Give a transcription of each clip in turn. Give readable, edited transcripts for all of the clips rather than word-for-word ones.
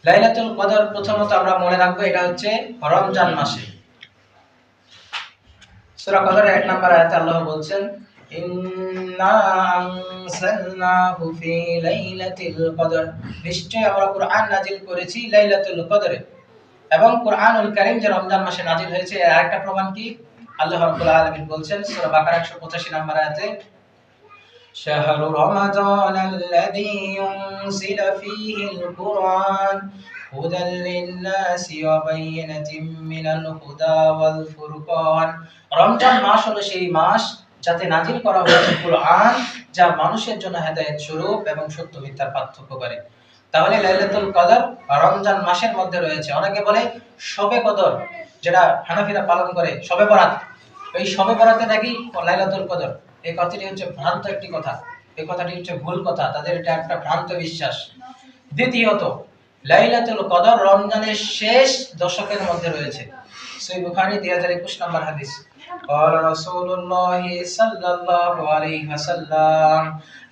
লাইলাতুল কদর প্রথমত আমরা মনে রাখবো এটা হচ্ছে রমজান মাসে। সূরা কদরের 1 নম্বর আয়াতে আল্লাহ বলছেন, ইন্না আনসালনাহু ফি লাইলাতিল কদর, নিশ্চয়ই আমরা কুরআন নাজিল করেছি লাইলাতুল কদরে। এবং কুরআনুল কারীম যে রমজান মাসে নাজিল হয়েছে এর আরেকটা প্রমাণ কি? আল্লাহ রাব্বুল আলামিন বলছেন সূরা বাকারা 185 নম্বর আয়াতে, শাহরু রমাদানাল্লাযী উনজিলা ফীহিল কুরআন হুদাল লিন-নাসি ওয়া বায়িনাতিন মিনাল হুদা ওয়াল ফুরকান। রমজান মাস হলো সেই মাস যাতে নাজিল করা হয়েছে কুরআন, যা মানুষের জন্য হেদায়েত স্বরূপ এবং সত্য মিথ্যার পার্থক্য করে। তাহলে লাইলাতুল কদর রমজান মাসের মধ্যে রয়েছে। অনেকে বলে শবে কদর, যেটা হানাফিরা পালন করে, শবে বরাত, এই শবে বরাতে নাকি লাইলাতুল কদর। এই কথাটি হচ্ছে ভ্রান্ত একটি কথা, এই কথাটি হচ্ছে ভুল কথা, তাদের এটা একটা ভ্রান্ত বিশ্বাস। দ্বিতীয়ত, লাইলাতুল কদর রমজানের শেষ দশকের মধ্যে রয়েছে। সহিহ বুখারী 2021 নম্বর হাদিস, قال رسول الله صلى الله عليه وسلم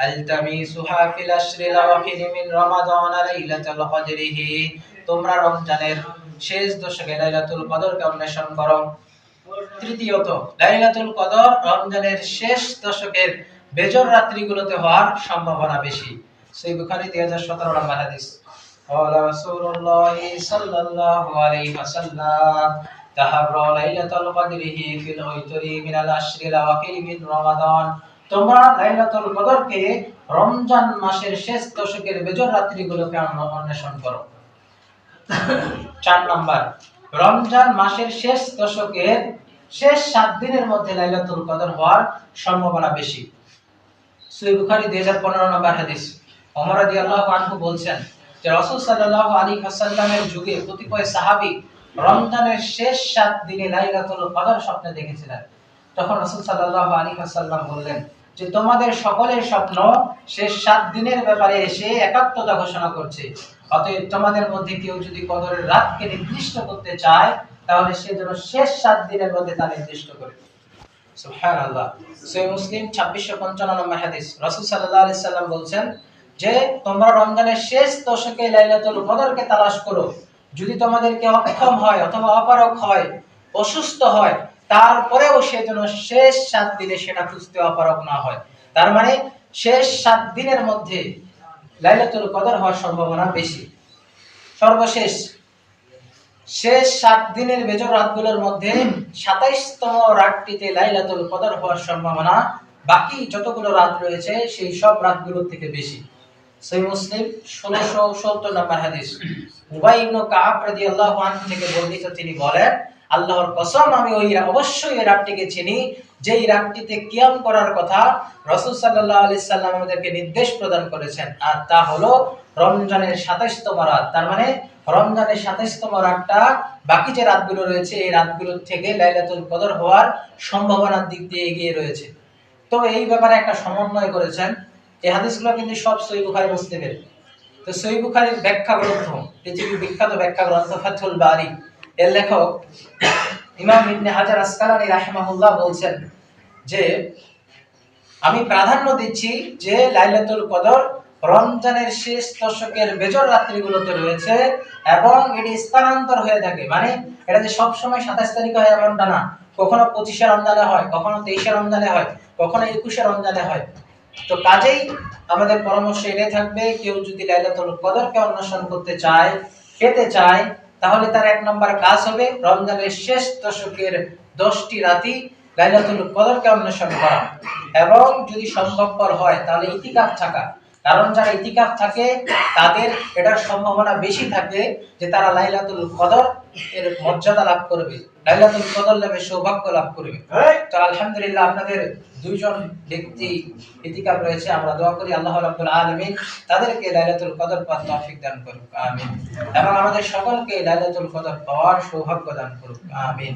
التمسوها في العشر الاواخر من رمضان ليلة قدره, তোমরা রমজানের শেষ দশকে লাইলাতুল কদরকে অন্বেষণ করো। তৃতীয়ত, লাইলাতুল কদর রমজানের শেষ দশকের বেজর রাত্রিগুলোতে হওয়ার সম্ভাবনা বেশি। সহিহ বুখারী 2017 নম্বর হাদিস, قال رسول الله صلى الله عليه وسلم তাহাররা লাইলাতুল কদরিহি ফিল ওয়াইতরি মিনাল আশরিল আওয়াখির মিন রমাদান, তোমরা লাইলাতুল কদরকে রমজান মাসের শেষ দশকের বেজর রাত্রিগুলোতে অন্বেষণ করো। 4 নাম্বার, রমজান মাসের শেষ দশকের শেষ 7 দিনের মধ্যে লাইলাতুল কদর হওয়ার সম্ভাবনা বেশি। সহিহ বুখারী 2015 নম্বর হাদিস, ওমর রাদিয়াল্লাহু আনহু বলছেন যে রাসূল সাল্লাল্লাহু আলাইহি ওয়াসাল্লামের যুগে কতিপয় সাহাবী রমজানের শেষ 7 দিনে লাইলাতুল কদর স্বপ্নে দেখেছিলেন। তখন রাসূল সাল্লাল্লাহু আলাইহি ওয়াসাল্লাম বললেন যে তোমাদের সকলের স্বপ্ন শেষ 7 দিনের ব্যাপারে এসে একাত্মতা ঘোষণা করছে। অতএব তোমাদের মধ্যে কেউ যদি কদরের রাতকে নির্দিষ্ট করতে চায় তাহলে সে যেন শেষ 7 দিনের মধ্যে তা নির্দিষ্ট করে। সুবহানাল্লাহ। সহিহ মুসলিম 2655 নম্বর হাদিস, রাসূল সাল্লাল্লাহু আলাইহি সাল্লাম বলছেন যে তোমরা রমজানের শেষ দশকে লাইলাতুল কদরকে তালাশ করো। যদি তোমাদেরকে অক্ষম হয় অথবা অপারগ হয়, অসুস্থ হয়, তারপরেও সে যেন শেষ 7 দিনে সেটা খুঁজতে অপারগ না হয়। তার মানে শেষ 7 দিনের মধ্যে লাইলাতুল কদর হওয়ার সম্ভাবনা বেশি। সর্বশেষ শেষ 7 দিনের বেজর রাতগুলোর মধ্যে 27তম রাতটিতে লাইলাতুল কদর হওয়ার সম্ভাবনা বাকি যতগুলো রাত রয়েছে সেই সব রাতগুলোর থেকে বেশি। সহিহ মুসলিম 1670 নম্বর হাদিস, উবাই ইবনে কাব রাদিয়াল্লাহু আনহু থেকে বর্ণিত, তিনি বলেন আল্লাহর কসম আমি অবশ্যই এই রাতটিকে চিনি যেই রাতটিতে কিয়াম করার কথা রাসূল সাল্লাল্লাহু আলাইহি সাল্লাম আমাদেরকে নির্দেশ প্রদান করেছেন, আর তা হলো রমজানের 27তম রাত। তার মানে রমজানের 27তম রাতটা বাকি যে রাতগুলো রয়েছে এই রাতগুলোর থেকে লাইলাতুল কদর হওয়ার সম্ভাবনার দিক দিয়ে এগিয়ে রয়েছে। তো এই ব্যাপারে একটা সমন্বয় করেছেন, এই হাদিসগুলো কিন্তু সব সহিহ বুখারী মুসলিমের। তো সহিহ বুখারীর ব্যাখ্যা গ্রন্থ, পৃথিবীর বিখ্যাত ব্যাখ্যা গ্রন্থ ফাথুল বারী, এর লেখক ইমাম ইবনে হাজার আসকালানী রাহিমাহুল্লাহ বলছেন যে আমি প্রাধান্য দিচ্ছি যে লাইলাতুল কদর রমজানের শেষ দশকের বেজর রাত্রিগুলোতে রয়েছে এবং এটি স্থানান্তর হয়ে থাকে। মানে এটা যে সব সময় 27 তারিখে হয় এমনটা না, কখনো 25শে রমজানে হয়, কখনো 23শে রমজানে হয়, কখনো 21শে রমজানে হয়। তো কাজেই আমাদের পরামর্শ এটাই থাকবে, কেউ যদি লাইলাতুল কদরকে অন্বেষণ করতে চায়, পেতে চায়, তাহলে তার 1 নম্বর কাজ হবে রমজানের শেষ দশকের 10টি রাতই লাইলাতুল কদরকে অন্বেষণ করা, এবং যদি সম্ভবপর হয় তাহলে ইতিকাফ থাকা। কারণ যারা ইতিকাফ থাকে তাদের এটার সম্ভাবনা বেশি থাকে যে তারা লাইলাতুল কদর এর মর্যাদা লাভ করবে, লাইলাতুল কদর লাভে সৌভাগ্য লাভ করবে। তো আলহামদুলিল্লাহ আপনাদের 2 জন ব্যক্তি ইতিকাফ রয়েছে, আমরা দোয়া করি আল্লাহ রাব্বুল আলামিন তাদেরকে লাইলাতুল কদর পাওয়ার তৌফিক দান করুক, আমিন। এবং আমাদের সকলকে লাইলাতুল কদর পাওয়ার সৌভাগ্য দান করুক, আমিন।